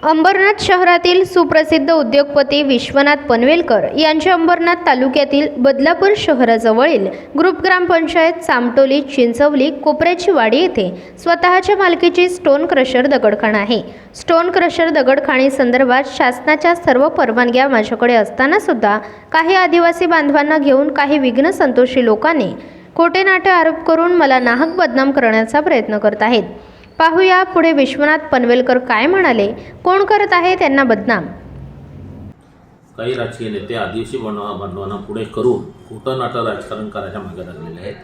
अंबरनाथ शहरातील सुप्रसिद्ध उद्योगपती विश्वनाथ पनवेलकर यांच्या अंबरनाथ तालुक्यातील बदलापूर शहराजवळील ग्रुप ग्रामपंचायत सामटोली चिंचवली कोपऱ्याची वाडी येथे स्वतःच्या मालकीची स्टोन क्रशर दगडखाना आहे. स्टोन क्रशर दगडखाणी संदर्भात शासनाच्या सर्व परवानग्या माझ्याकडे असताना सुद्धा काही आदिवासी बांधवांना घेऊन काही विघ्न संतोषी लोकांनी खोटे नाटे आरोप करून मला नाहक बदनाम करण्याचा प्रयत्न करत आहेत. पाहूया पुढे विश्वनाथ पनवेलकर काय म्हणाले, कोण करत आहे त्यांना बदनाम. काही राजकीय नेते आदिवासी बांधवांना पुढे करून खोटं नाटं राजकारण करायच्या मागे लागलेले आहेत.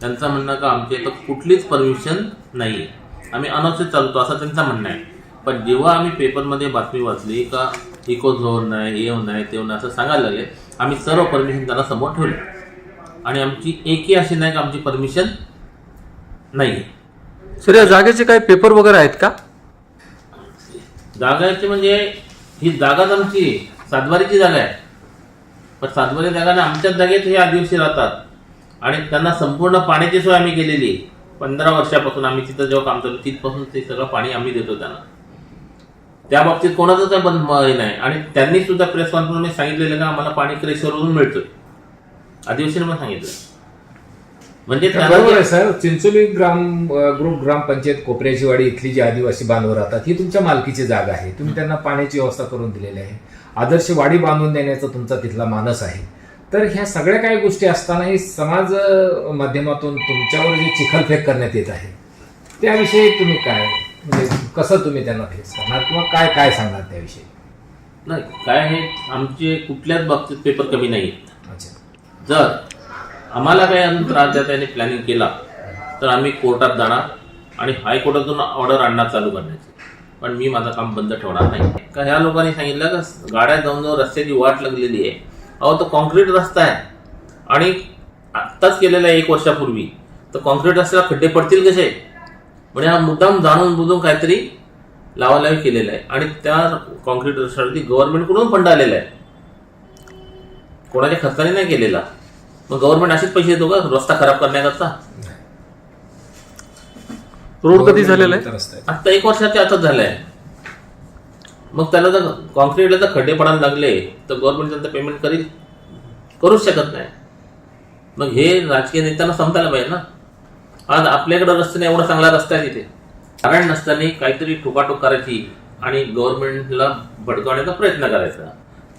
त्यांचं म्हणणं का आमच्या इथं कुठलीच परमिशन नाही आहे, आम्ही अनौचित चालतो असं त्यांचं म्हणणं आहे. पण जेव्हा आम्ही पेपरमध्ये बातमी वाचली का इको झोन नाही, हे नाही, ते नाही असं सांगायला लागले, आम्ही सर्व परमिशन त्यांना समोर ठेवले आणि आमची एकही अशी नाही का आमची परमिशन नाही. सर, या जागेचे काही पेपर वगैरे आहेत का? जागाची म्हणजे ही जागाच आमची सातबारीची जागा आहे, पण सातबारी जागा आमच्याच जागेत हे आदिवासी राहतात आणि त्यांना संपूर्ण पाण्याची सोय आम्ही केलेली आहे. 15 वर्षापासून आम्ही तिथं जेव्हा काम चालू तिथपासून ते सगळं पाणी आम्ही देतो त्यांना. त्या बाबतीत कोणाचं काही बंद नाही. आणि त्यांनी सुद्धा प्रेस कॉन्फरन्समध्ये सांगितलेलं का आम्हाला पाणी क्रेशरवरून मिळतोय, आदिवासींना पण सांगितलं. म्हणजे बरोबर आहे सर. चिंचोली ग्रुप ग्रामपंचायत कोपऱ्याची वाडी इथली जी आदिवासी बांधव राहतात ही तुमच्या मालकीची जागा आहे. तुम्ही त्यांना पाण्याची व्यवस्था करून दिलेली आहे. आदर्श वाडी बांधून देण्याचा तुमचा तिथला मानस आहे. तर ह्या सगळ्या काही गोष्टी असतानाही समाज माध्यमातून तुमच्यावर जे चिखलफेक करण्यात येत आहे त्याविषयी तुम्ही काय, म्हणजे कसं तुम्ही त्यांना फेस करणार किंवा काय काय सांगणार त्याविषयी? नाही, काय आहे, आमचे कुठल्याच बाबतीत पेपर कमी नाही. अच्छा, जर आम्हाला काही अजून त्रास द्या त्याने प्लॅनिंग केला तर आम्ही कोर्टात जाणार आणि हायकोर्टातून ऑर्डर आणणार चालू करण्याची. पण मी माझं काम बंद ठेवणार नाही. का ह्या लोकांनी सांगितलं का गाड्या जाऊन जाऊन रस्त्याची वाट लागलेली आहे. अहो, तो कॉन्क्रीट रस्ता आहे आणि आत्ताच केलेला आहे 1 वर्षापूर्वी. तर कॉन्क्रीट रस्त्याला खड्डे पडतील कसे? म्हणजे हा मुद्दाम जाणून बुजून काहीतरी लावालावी केलेलं आहे आणि त्या कॉन्क्रीट रस्त्यावरती गव्हर्नमेंटकडून फंड आलेला आहे, कोणाच्या खर्चाने नाही केलेला. मग गव्हर्नमेंट असेच पैसे देतो का रस्ता खराब करण्याकरता? रोड कधी झालेला आहे? आता 1 वर्षाच्या आतच झालंय. मग त्याला जर कॉन्क्रीटला जर खड्डे पडायला लागले तर गव्हर्नमेंट त्यांचं पेमेंट करूच शकत नाही. मग हे राजकीय नेत्यांना समजायला पाहिजे ना. आज आपल्याकडे रस्त्याने एवढा चांगला रस्ता आहे, तिथे कारण नसताना काहीतरी ठोकाठोक करायची आणि गव्हर्नमेंटला भडकवण्याचा प्रयत्न करायचा.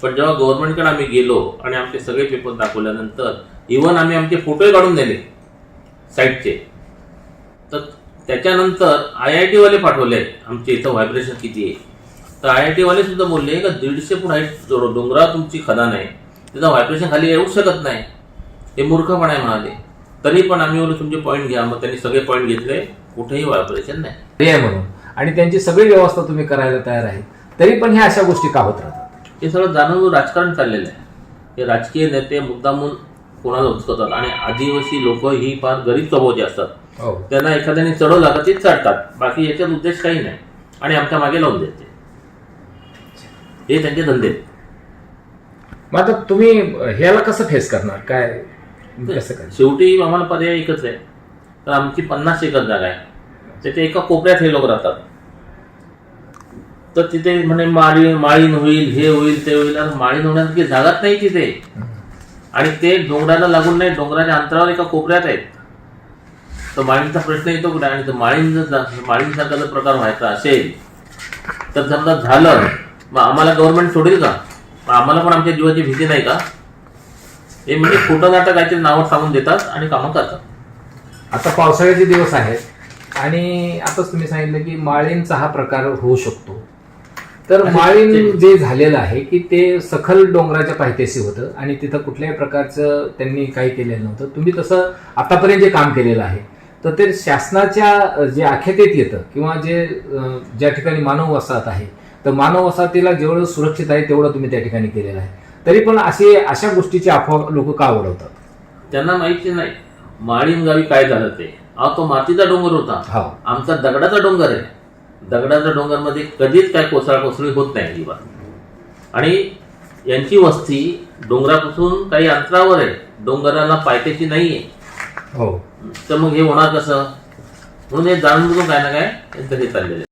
पण जेव्हा गव्हर्नमेंटकडे आम्ही गेलो आणि आमचे सगळे पेपर दाखवल्यानंतर इव्हन आम्ही आमचे फोटोही काढून दिले साईटचे, तर त्याच्यानंतर IIT वाले पाठवले आमच्या इथं व्हायब्रेशन किती आहे. तर IIT वाले सुद्धा बोलले का 150 फूट हाईट डोंगरावर तुमची खदान आहे, त्याचं व्हायब्रेशन खाली येऊ शकत नाही. हे मूर्खपणा आहे म्हणाले. तरी पण आम्ही बोललो तुमचे पॉईंट घ्या. मग त्यांनी सगळे पॉईंट घेतले, कुठेही व्हायब्रेशन नाही म्हणून. आणि त्यांची सगळी व्यवस्था तुम्ही करायला तयार आहे, तरी पण ह्या अशा गोष्टी का होत राहतात? हे सगळं जाणून राजकारण चाललेलं आहे. हे राजकीय नेते मुद्दामून कोणाला उचकतात आणि आदिवासी लोक ही फार गरीब स्वभावाची असतात. त्यांना एखाद्याने चढवला का ते चढतात, बाकी याच्यात उद्देश काही नाही आणि आमच्या मागे लावून देते. हे त्यांचे धंदे. मग आता तुम्ही ह्याला कसं फेस करणार, काय कसं काय? शेवटी आम्हाला पर्याय एकच आहे. तर आमची 50 एकर जागा आहे, त्याच्या एका कोपऱ्यात हे लोक राहतात. तर तिथे म्हणे माळीन होईल, हे होईल, ते होईल. माळीन होण्यासारखी जागाच नाही तिथे आणि ते डोंगराला लागून नाही, डोंगराच्या अंतरावर एका कोपऱ्यात आहेत. तर माळींचा प्रश्न येतो कुठे? आणि तर माळींसारखा जर प्रकार व्हायचा असेल तर समजा झालं, मग आम्हाला गव्हर्नमेंट सोडेल का? आम्हाला पण आमच्या जीवाची भीती नाही का? हे म्हणजे खोटं नाटक काहीतरी नावं सांगून देतात आणि कामं करतात. आता पावसाळ्याचे दिवस आहेत आणि आताच तुम्ही सांगितलं की माळींचा हा प्रकार होऊ शकतो. तर माळीन जे झालेलं आहे की ते सखल डोंगराच्या पायथ्याशी होतं आणि तिथं कुठल्याही प्रकारचं त्यांनी काही केलेलं नव्हतं. तुम्ही तसं आतापर्यंत जे काम केलेलं आहे तर ते शासनाच्या जे आख्यातेत येतं किंवा जे ज्या ठिकाणी मानव वसाहत आहे तर मानव वसाहतीला जेवढं सुरक्षित आहे तेवढं तुम्ही त्या ठिकाणी केलेलं आहे. तरी पण अशा गोष्टीची अफवा लोक का उडवतात? त्यांना माहिती नाही माळीन गावी काय झालं ते. तो मातीचा डोंगर होता, आमचा दगडाचा डोंगर आहे. दगडाच्या डोंगरमध्ये कधीच काय कोसळी होत नाही अजिबात. आणि यांची वस्ती डोंगरापासून काही अंतरावर आहे, डोंगराला पायथ्याशी नाहीये. तर मग हे होणार कसं? म्हणून हे जाणून बुजून काय ना काय यांचं हे चाललेलं आहे.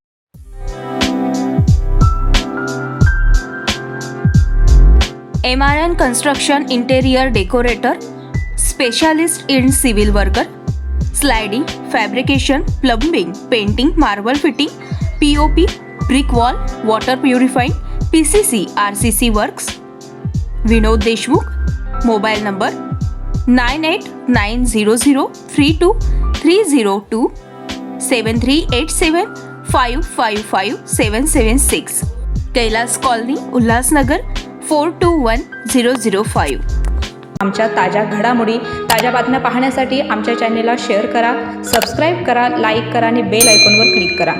MRN Construction Interior Decorator, Specialist in Civil Worker, Sliding, Fabrication, Plumbing, Painting, Marble Fitting, POP, Brick Wall, Water Purifying, PCC, RCC Works. Vinod Deshmukh, mobile number 9890032302 7387555776. Kailas colony, Ulhasnagar 421005. आमच्या ताज्या घडामोडी, ताज्या बातम्या पाहण्यासाठी आमच्या चॅनेलला शेअर करा, सबस्क्राईब करा, लाईक करा आणि बेल आयकॉनवर क्लिक करा.